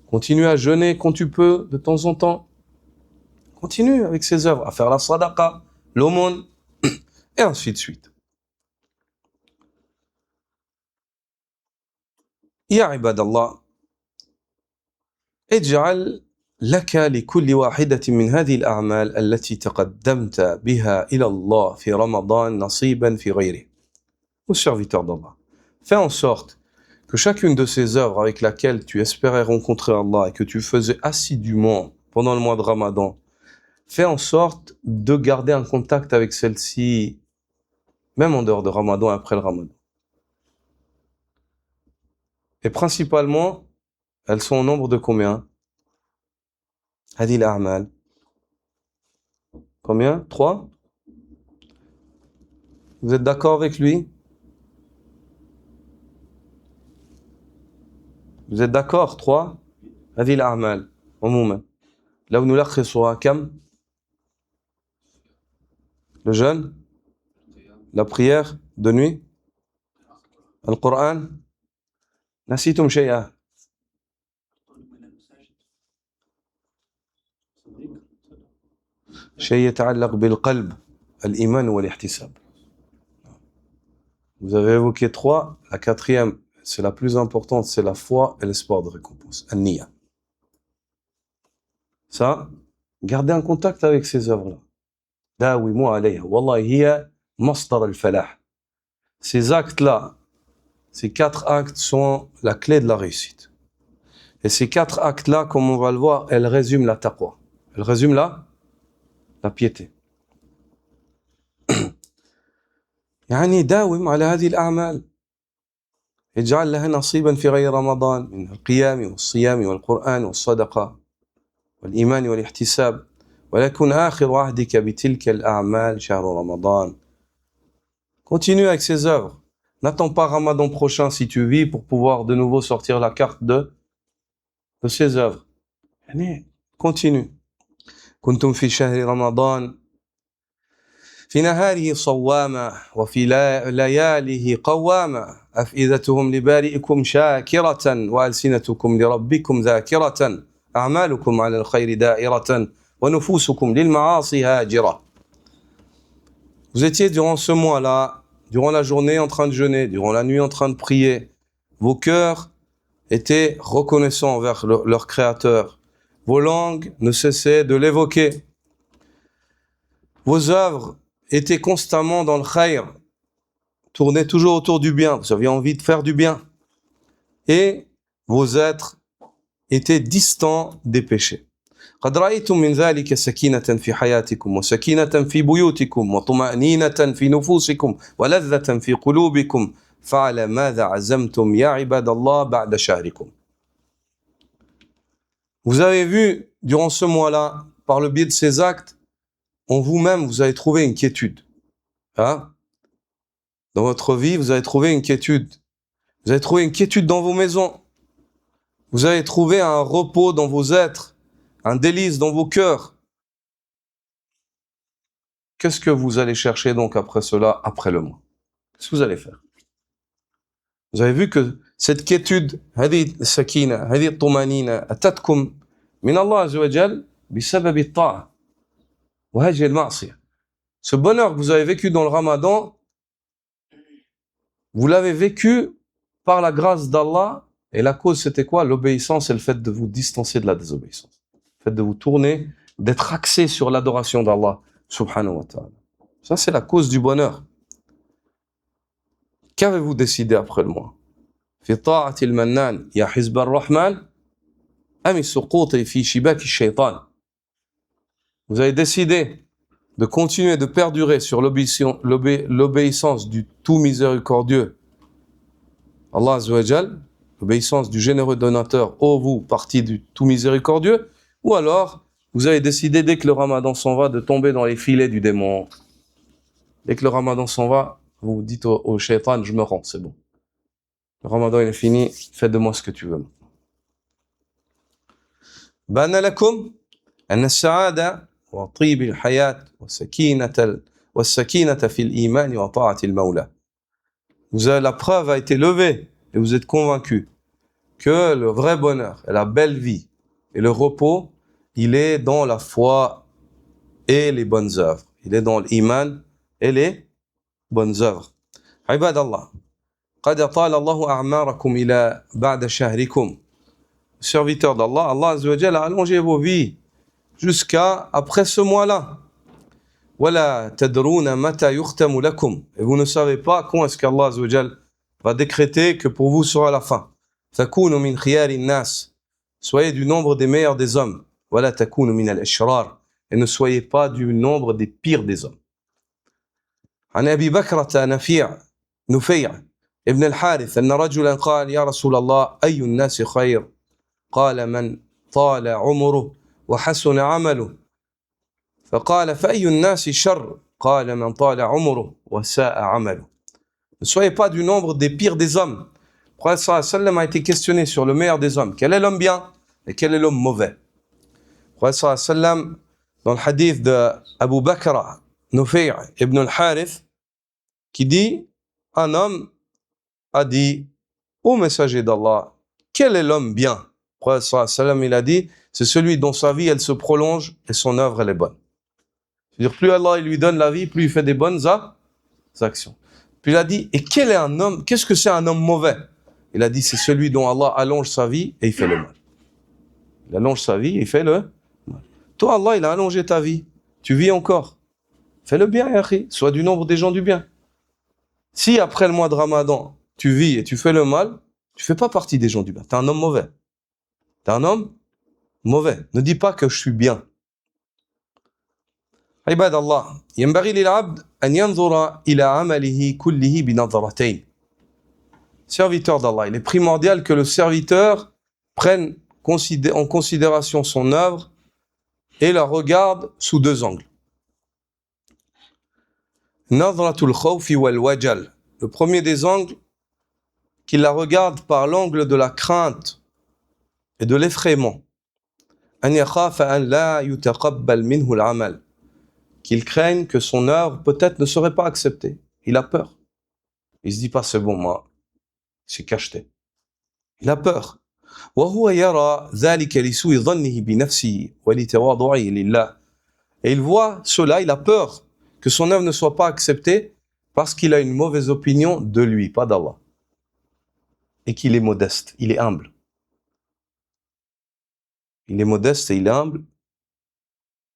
continue à jeûner quand tu peux, de temps en temps. Continue avec ses œuvres, à faire la sadaqa, l'aumône, et ainsi de suite. Ya ibadallah, اجعل لك لكل واحدة من هذه الأعمال التي تقدمت بها إلى الله في رمضان نصيبا في غيره. Ô serviteur d'Allah, fais en sorte que chacune de ces œuvres avec laquelle tu espérais rencontrer Allah et que tu faisais assidûment pendant le mois de Ramadan, fais en sorte de garder un contact avec celle-ci, même en dehors de Ramadan et après le Ramadan. Et principalement, elles sont au nombre de combien? Hadil A'mal. Combien? 3? Vous êtes d'accord avec lui? Vous êtes d'accord? 3? Hadil A'mal. عموما. لو نلخصها كم? Le jeûne? La prière de nuit? Le Coran? نسيتم شيئا؟ شيء يتعلق بالقلب الإيمان والاحتساب. Vous avez évoqué 3, la 4e, c'est la plus importante, c'est la foi et l'espoir de récompense, an-niyya. Ça, gardez un contact avec ces œuvres-là. داوموا عليها والله هي مصدر الفلاح. Ces actes-là, ces 4 actes sont la clé de la réussite. Et ces 4 actes-là, comme on va le voir, elles résument la taqwa. Elles résument la piété. يعني داوم على هذه الأعمال. اجعل لها نصيبا في غير رمضان من القيام والصيام والقرآن والصدقة والإيمان والاحتساب. ولكن آخر عهدك بتلك الأعمال شهر رمضان. Continue avec ces œuvres. N'attends pas Ramadan prochain si tu vis pour pouvoir de nouveau sortir la carte de ces œuvres. Continue. كنتم في شهر رمضان في نهاره صواما وفي لياله قواما أفئدتهم لبارئكم شاكرة وألسنتكم لربكم ذاكرة أعمالكم على الخير دائرة ونفوسكم للمعاصي هاجرة. Vous étiez durant ce mois-là, durant la journée en train de jeûner, durant la nuit en train de prier. Vos cœurs étaient reconnaissants envers leur Créateur. Vos langues ne cessaient de l'évoquer. Vos œuvres étaient constamment dans le khayr, tournaient toujours autour du bien. Vous aviez envie de faire du bien. Et vos êtres étaient distants des péchés. قد رأيتم من ذلك سكينة في حياتكم وسكينة في بيوتكم وطمأنينة في نفوسكم ولذة في قلوبكم فعلى ماذا عزمتم يا عباد الله بعد شهركم. Vous avez vu, durant ce mois-là, par le biais de ces actes, en vous-même, vous avez trouvé une quiétude. Hein? Dans votre vie, vous avez trouvé une quiétude. Vous avez trouvé une quiétude dans vos maisons. Vous avez trouvé un repos dans vos êtres. Un délice dans vos cœurs. Qu'est-ce que vous allez chercher donc après cela, après le mois? Qu'est-ce que vous allez faire? Vous avez vu que cette quiétude, هذه السكينة, هذه الطمأنينة, أتتكم من الله عز وجل بسبب الطاعة وهجر المعصية. Ce bonheur que vous avez vécu dans le Ramadan, vous l'avez vécu par la grâce d'Allah, et la cause c'était quoi? L'obéissance et le fait de vous distancer de la désobéissance. Le fait de vous tourner, d'être axé sur l'adoration d'Allah subhanahu wa ta'ala. Ça c'est la cause du bonheur. Qu'avez-vous décidé après le mois? في طاعة المنان يا حزب الرحمن أم السقوط في شباك الشيطان. Vous avez décidé de continuer de perdurer sur l'obéissance du tout miséricordieux Allah Azza wa Jal, l'obéissance du généreux donateur, ô vous, partie du tout miséricordieux, ou alors vous avez décidé, dès que le Ramadan s'en va, de tomber dans les filets du démon. Dès que le Ramadan s'en va, vous dites au shaitan, je me rends, c'est bon. Le Ramadan il est fini, fais de moi ce que tu veux. بان لكم أن السعادة وطيب الحياة والسكينة في الإيمان وطاعة المولى. La preuve a été levée et vous êtes convaincus que le vrai bonheur et la belle vie et le repos, il est dans la foi et les bonnes œuvres. Il est dans l'iman et les bonnes œuvres. عباد الله قد طال الله أعماركم إلى بعد شهركم. Serviteurs d'Allah, Allah Azza wa Jalla a allongé vos vies jusqu'à après ce mois-là. ولا تدرون متى يختم لكم. Et vous ne savez pas quand est-ce qu'Allah Azza wa Jalla va décréter que pour vous sera la fin. تكونوا من خيار الناس. Soyez du nombre des meilleurs des hommes. ولا تكونوا من الأشرار. Et ne soyez pas du nombre des pires des hommes. عن أبي بكرة نفيع ابن الحارث أن رجلا قال يا رسول الله أي الناس خير؟ قال من طال عمره وحسن عمله. فقال فأي الناس شر؟ قال من طال عمره وساء عمله. Ne soyez pas du nombre des pires des hommes. Le prophète sallallahu alayhi wa sallam a été questionné sur le meilleur des hommes. Quel est l'homme bien et quel est l'homme mauvais? Le prophète sallallahu alayhi wa sallam, dans le hadith de Abu Bakr Nufay' ibn al-Harith, qui dit, un homme a dit, ô messager d'Allah, quel est l'homme bien? Le prophète sallallahu alayhi wa sallam, il a dit, c'est celui dont sa vie elle se prolonge et son œuvre elle est bonne. C'est-à-dire, plus Allah il lui donne la vie, plus il fait des bonnes actions. Puis il a dit, et quel est un homme, qu'est-ce que c'est un homme mauvais? Il a dit, c'est celui dont Allah allonge sa vie et il fait le mal. Il allonge sa vie et il fait le mal. Toi, Allah, il a allongé ta vie. Tu vis encore. Fais le bien, Yahri. Sois du nombre des gens du bien. Si après le mois de Ramadan, tu vis et tu fais le mal, tu fais pas partie des gens du bien. T'es un homme mauvais. T'es un homme mauvais. Ne dis pas que je suis bien. عباد الله ينبغي للعبد أن ينظر إلى عمله كله بنظرتين. Serviteur d'Allah, il est primordial que le serviteur prenne en considération son œuvre et la regarde sous deux angles. Nadratul khawfi wal wajal. Le premier des angles, qu'il la regarde par l'angle de la crainte et de l'effrayement. An yakhafa an la yutaqabbal minhu al-amal. Qu'il craigne que son œuvre peut-être ne serait pas acceptée. Il a peur. Il se dit pas c'est bon, moi, c'est cacheté. Il a peur. وهو يرى ذلك لسوء ظنه بنفسه ولتواضعه لله. Et il voit cela, il a peur que son œuvre ne soit pas acceptée parce qu'il a une mauvaise opinion de lui, pas d'Allah. Et qu'il est modeste, il est humble. Il est modeste et il est humble.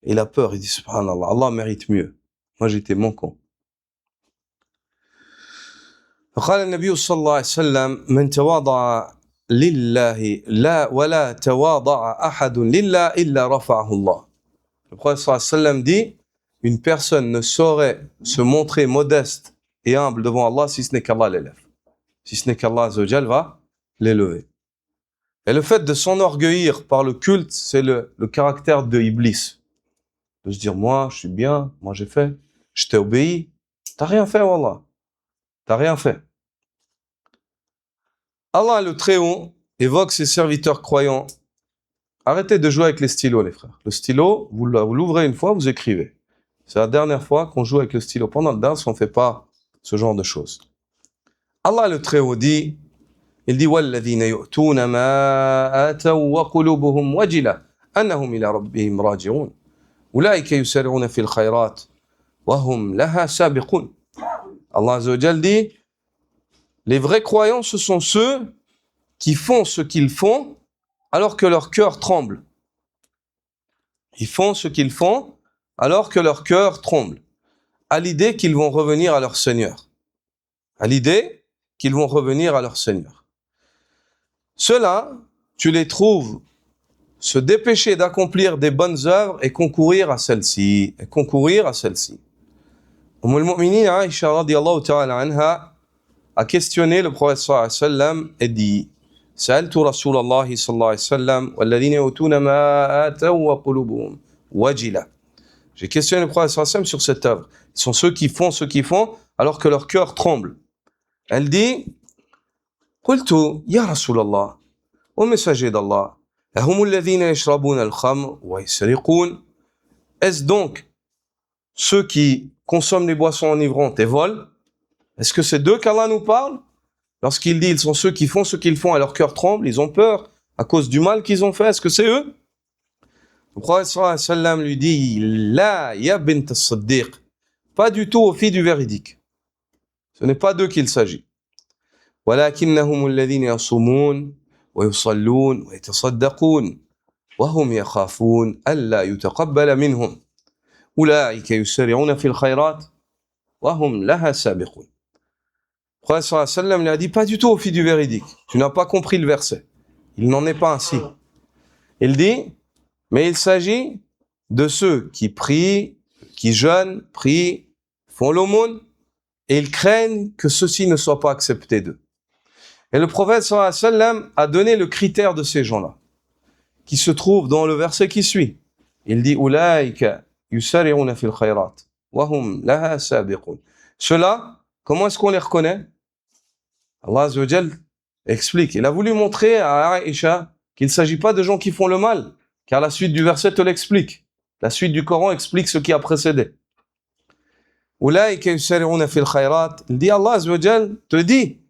Il a peur, il dit subhanallah, Allah mérite mieux. Moi j'étais manquant. فقال النبي صلى الله عليه وسلم من تواضع لله لا ولا تواضع أحد لله إلا رفعه الله. Le prophète صلى الله عليه وسلم dit, une personne ne saurait se montrer modeste et humble devant Allah si ce n'est qu'Allah l'élève. Si ce n'est qu'Allah Azza wa Jal va l'élever. Et le fait de s'enorgueillir par le culte, c'est le caractère de Iblis. De se dire, moi, je suis bien, moi j'ai fait, je t'ai obéi. T'as rien fait, Wallah. T'as rien fait. Allah le Très-Haut évoque ses serviteurs croyants. Arrêtez de jouer avec les stylos, les frères. Le stylo, vous l'ouvrez une fois, vous écrivez. C'est la dernière fois qu'on joue avec le stylo. Pendant le dars, on ne fait pas ce genre de choses. Allah le Très-Haut dit, il dit, وَالَّذِينَ يُؤْتُونَ مَا آتَوْا وَقُلُوبُهُمْ وَجِلَةٌ أَنَّهُمْ إِلَى رَبِّهِمْ راجعون. أُولَئِكَ يُسَارِعُونَ فِي الْخَيْرَاتِ وَهُمْ لَهَا سَابِقُونَ. Allah Azza wa Jal dit, les vrais croyants, ce sont ceux qui font ce qu'ils font alors que leur cœur tremble. Ils font ce qu'ils font alors que leur cœur tremble, à l'idée qu'ils vont revenir à leur Seigneur. À l'idée qu'ils vont revenir à leur Seigneur. Ceux-là, tu les trouves se dépêcher d'accomplir des bonnes œuvres et concourir à celles-ci. Umm al-Mu'minin Aïcha radiyallahu ta'ala anha a questionné le prophète sallallahu alayhi wa sallam et dit, سألت رسول الله صلى الله عليه وسلم والذين يؤتون ما آتوا وقلوبهم وجلة. J'ai questionné le prophète sallallahu alayhi wa sallam sur cette œuvre. Ils sont ceux qui font ce qu'ils font alors que leur cœur tremble. Elle dit, قلت يا رسول الله, ô messager d'Allah, أهم الذين يشربون الخمر ويسرقون. Est-ce donc ceux qui consomment les boissons enivrantes et volent? Est-ce que c'est d'eux qu'Allah nous parle? Lorsqu'il dit, ils sont ceux qui font ce qu'ils font et leur cœur tremble, ils ont peur à cause du mal qu'ils ont fait, est-ce que c'est eux? Le prophète sallallahu alayhi wa sallam lui dit, La ya bint as-Siddiq. Pas du tout aux filles du véridique. Ce n'est pas d'eux qu'il s'agit. ولكنهم الذين يصومون ويصلون ويتصدقون وهم يخافون ألا يتقبل منهم أولئك يسارعون في الخيرات وهم لها سابقون. Le prophète sallallahu alayhi wa sallam lui a dit, pas du tout aux filles du véridique. Tu n'as pas compris le verset. Il n'en est pas ainsi. Il dit, mais il s'agit de ceux qui prient, qui jeûnent, prient, font l'aumône, et ils craignent que ceci ne soit pas accepté d'eux. Et le prophète sallallahu alayhi wa sallam a donné le critère de ces gens-là, qui se trouve dans le verset qui suit. Il dit, Ulaïka yusari'una fil khayrat, wa hum laha sabiqun. Ceux-là, comment est-ce qu'on les reconnaît? Allah Azza wa Jal explique. Il a voulu montrer à Aïcha qu'il ne s'agit pas de gens qui font le mal, car la suite du verset te l'explique. La suite du Coran explique ce qui a précédé. Ulaïka yusari'una fil khayrat. Il dit, Allah Azza wa Jal te dit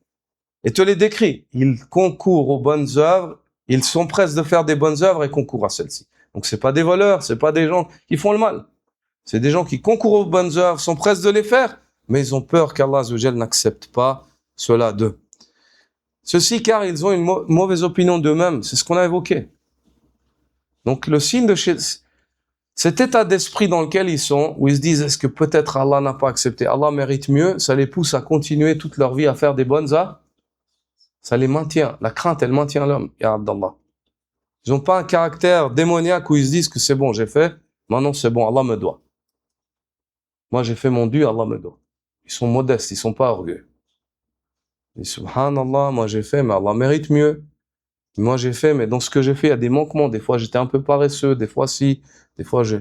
et te les décrit. Ils concourent aux bonnes œuvres, ils s'empressent de faire des bonnes œuvres et concourent à celles-ci. Donc c'est pas des voleurs, c'est pas des gens qui font le mal. C'est des gens qui concourent aux bonnes œuvres, sont pressés de les faire, mais ils ont peur qu'Allah Azza wa Jal n'accepte pas cela d'eux. Ceci car ils ont une mauvaise opinion d'eux-mêmes, c'est ce qu'on a évoqué. Donc le signe de cet état d'esprit dans lequel ils sont, où ils se disent est-ce que peut-être Allah n'a pas accepté, Allah mérite mieux, ça les pousse à continuer toute leur vie à faire des bonnes œuvres. Ça les maintient, la crainte elle maintient l'homme, ya Abdallah. Ils n'ont pas un caractère démoniaque où ils se disent que c'est bon, j'ai fait, maintenant c'est bon, Allah me doit. Moi j'ai fait mon dû, Allah me doit. Ils sont modestes, ils sont pas orgueilleux. Et subhanallah, moi j'ai fait, mais Allah mérite mieux. Moi j'ai fait, mais dans ce que j'ai fait, il y a des manquements. Des fois j'étais un peu paresseux, des fois si, des fois je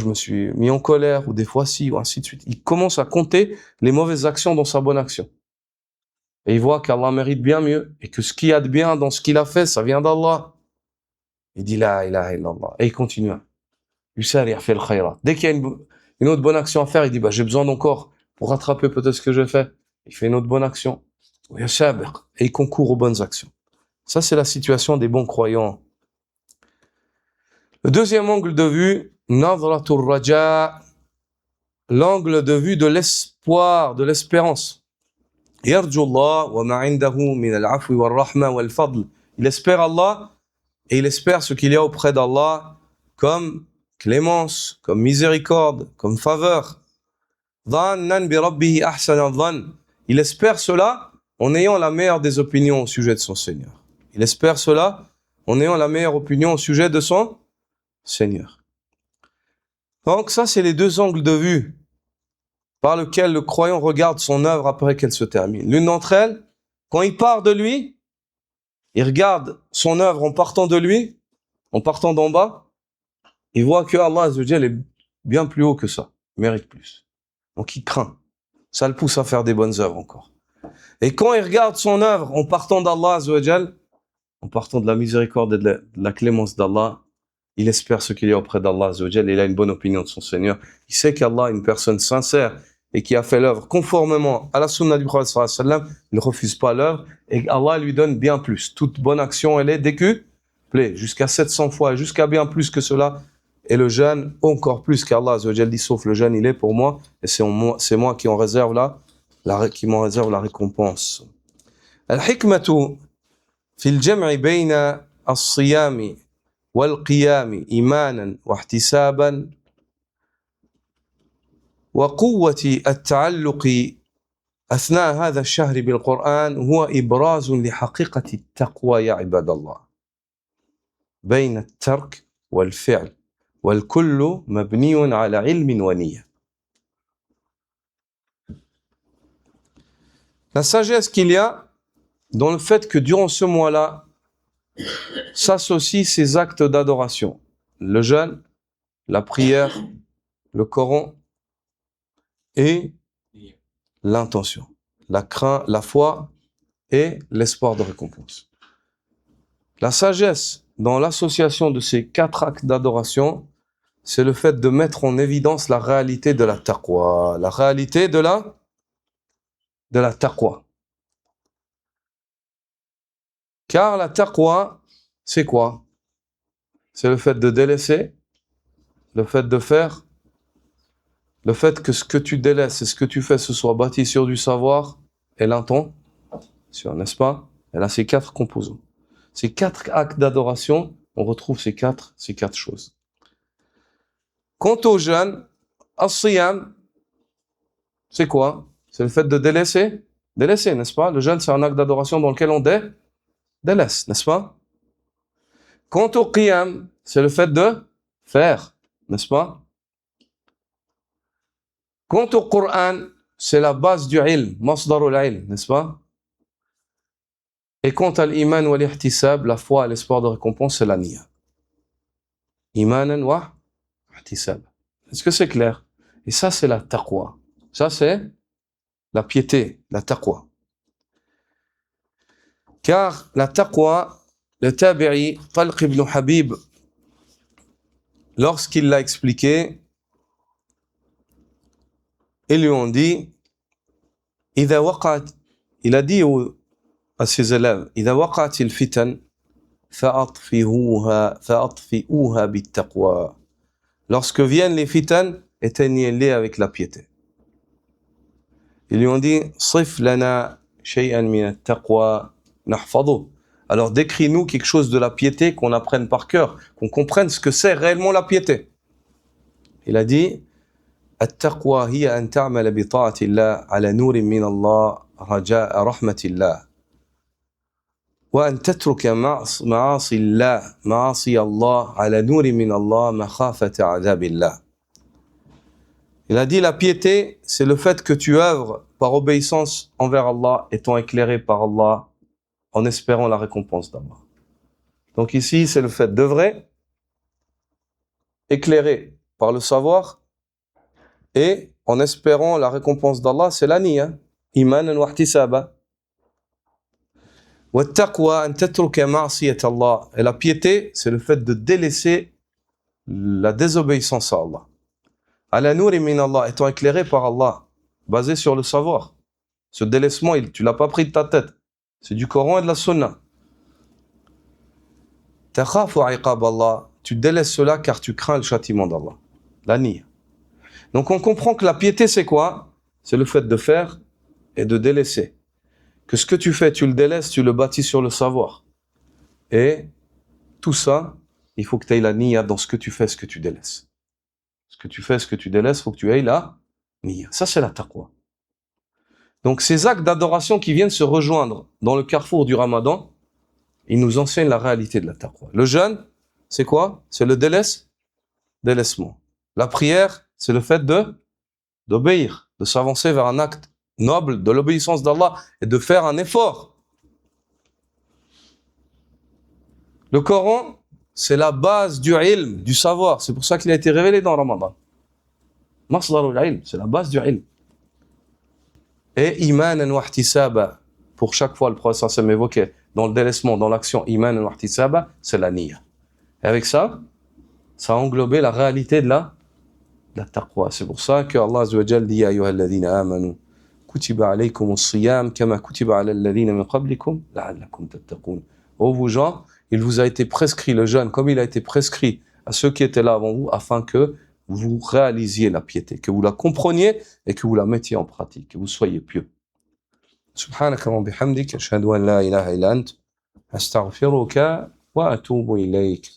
me suis mis en colère, ou des fois si, ou ainsi de suite. Il commence à compter les mauvaises actions dans sa bonne action. Et il voit qu'Allah mérite bien mieux, et que ce qu'il y a de bien dans ce qu'il a fait, ça vient d'Allah. Il dit la ilaha illallah. Et il continue. Yusari' fil khayrat. Dès qu'il y a une autre bonne action à faire, il dit, j'ai besoin d'encore pour rattraper peut-être ce que j'ai fait. Il fait une autre bonne action. Et il concourt aux bonnes actions. Ça, c'est la situation des bons croyants. Le deuxième angle de vue, nadratur raja, l'angle de vue de l'espoir, de l'espérance. Yarju Allah wa ma 'indahu min al-'afwi wal-rahma wal-fadl. Il espère Allah et il espère ce qu'il y a auprès d'Allah comme clémence, comme miséricorde, comme faveur. Dhannan bi rabbihi ahsana dhann. Il espère cela en ayant la meilleure des opinions au sujet de son Seigneur. Il espère cela en ayant la meilleure opinion au sujet de son Seigneur. Donc ça, c'est les deux angles de vue par lesquels le croyant regarde son œuvre après qu'elle se termine. L'une d'entre elles, quand il part de lui, il regarde son œuvre en partant de lui, en partant d'en bas, il voit que Allah Azza wa Jal est bien plus haut que ça, il mérite plus. Donc il craint. Ça le pousse à faire des bonnes œuvres encore. Et quand il regarde son œuvre en partant d'Allah Azza wa Jal, en partant de la miséricorde et de la clémence d'Allah, il espère ce qu'il y a auprès d'Allah Azza wa Jal, et il a une bonne opinion de son Seigneur. Il sait qu'Allah est une personne sincère et qui a fait l'œuvre conformément à la sunna du prophète sallallahu alayhi wa sallam. Il ne refuse pas l'œuvre et Allah lui donne bien plus. Toute bonne action, elle est décuplée jusqu'à 700 fois et jusqu'à bien plus que cela. Et le jeûne, encore plus qu'Allah Azza wa Jal dit, sauf le jeûne, il est pour moi, et c'est moi qui en réserve la récompense. Al-hikmatu fi al-jam'i bayna as-siyami wal-qiyami imanan wa ihtisaban wa quwwati at-ta'alluqi أثناء هذا الشهر بالقرآن هو إبراز لحقيقة التقوى يا عباد الله بين الترك والفعل والكل مبني على علم ونية. La sagesse qu'il y a dans le fait que durant ce mois-là s'associent ces actes d'adoration, le jeûne, la prière, le Coran et l'intention, la crainte, la foi et l'espoir de récompense. La sagesse dans l'association de ces quatre actes d'adoration, c'est le fait de mettre en évidence la réalité de la taqwa, la réalité de la taqwa. Car la taqwa, c'est quoi? C'est le fait de délaisser, le fait de faire, le fait que ce que tu délaisses et ce que tu fais ce soit bâti sur du savoir et l'intention, n'est-ce pas? Elle a ces quatre composants. Ces quatre actes d'adoration, on retrouve ces quatre choses. Quant au jeûne, as-siyam, c'est quoi? C'est le fait de délaisser, n'est-ce pas? Le jeûne, c'est un acte d'adoration dans lequel on délaisse, n'est-ce pas? Quant au qiyam, c'est le fait de faire, n'est-ce pas? Quant au Coran, c'est la base du ilm, masdarul ilm, n'est-ce pas? Et quant à l'iman wa l'ihtisab, la foi et l'espoir de récompense, c'est la niya. Imanan wa ihtisab. Est-ce que c'est clair? Et ça, c'est la taqwa. Ça, c'est la piété, la taqwa. Car la taqwa, le tabi'i, Talq ibn Habib, lorsqu'il l'a expliqué, ils lui ont dit, il a dit à ses élèves, إذا وقعت الفتن فأطفئوها بالتقوى lorsque viennent les fitan, éteignez-les avec la piété. Ils lui ont dit, Sif lana shay'an min at-taqwa nahfadhu. Alors décris-nous quelque chose de la piété qu'on apprenne par cœur, qu'on comprenne ce que c'est réellement la piété. Il a dit, at-taqwa hiya an ta'mala bi ta'ati Allah ala nurin min Allah raja'a rahmatillah. وأن تترك معاصي الله على نور من الله مخافة عذاب الله. Il a dit la piété, c'est le fait que tu œuvres par obéissance envers Allah, étant éclairé par Allah, en espérant la récompense d'Allah. Donc ici, c'est le fait d'œuvrer, éclairé par le savoir, et en espérant la récompense d'Allah, c'est la niya, imanan wa ihtisaba. Et la piété, c'est le fait de délaisser la désobéissance à Allah. Ala nouri min Allah, étant éclairé par Allah, basé sur le savoir. Ce délaissement, tu l'as pas pris de ta tête. C'est du Coran et de la Sunna. Takhafu iqab Allah, tu délaisses cela car tu crains le châtiment d'Allah. La niya. Donc on comprend que la piété, c'est quoi? C'est le fait de faire et de délaisser. Que ce que tu fais, tu le délaisses, tu le bâtis sur le savoir. Et tout ça, il faut que tu aies la niya dans ce que tu fais, ce que tu délaisses. Ce que tu fais, ce que tu délaisses, il faut que tu aies la niya. Ça, c'est la taqwa. Donc, ces actes d'adoration qui viennent se rejoindre dans le carrefour du Ramadan, ils nous enseignent la réalité de la taqwa. Le jeûne, c'est quoi? C'est le délaissement. La prière, c'est le fait d'obéir, de s'avancer vers un acte noble de l'obéissance d'Allah et de faire un effort. Le Coran, c'est la base du ilm, du savoir. C'est pour ça qu'il a été révélé dans Ramadan. Masdarul ilm, c'est la base du ilm. Et imanan wa ihtisaba, pour chaque fois le prophète sallallahu évoquait dans le délaissement, dans l'action, imanan wa ihtisaba, c'est la niya. Et avec ça, ça a englobé la réalité de la taqwa. C'est pour ça que Allah azza wa jalla dit ya ayyuhalladhina amanu kutiba alaykumus siyam kama kutiba alal ladhina min qablikum la'allakum tattaqun. Ô vous gens, il vous a été prescrit le jeûne comme il a été prescrit à ceux qui étaient là avant vous, afin que vous réalisiez la piété, que vous la compreniez et que vous la mettiez en pratique, que vous soyez pieux. Subhanaka wa bihamdik, ashhadu an la ilaha illa ant, astaghfiruka wa atubu ilayk.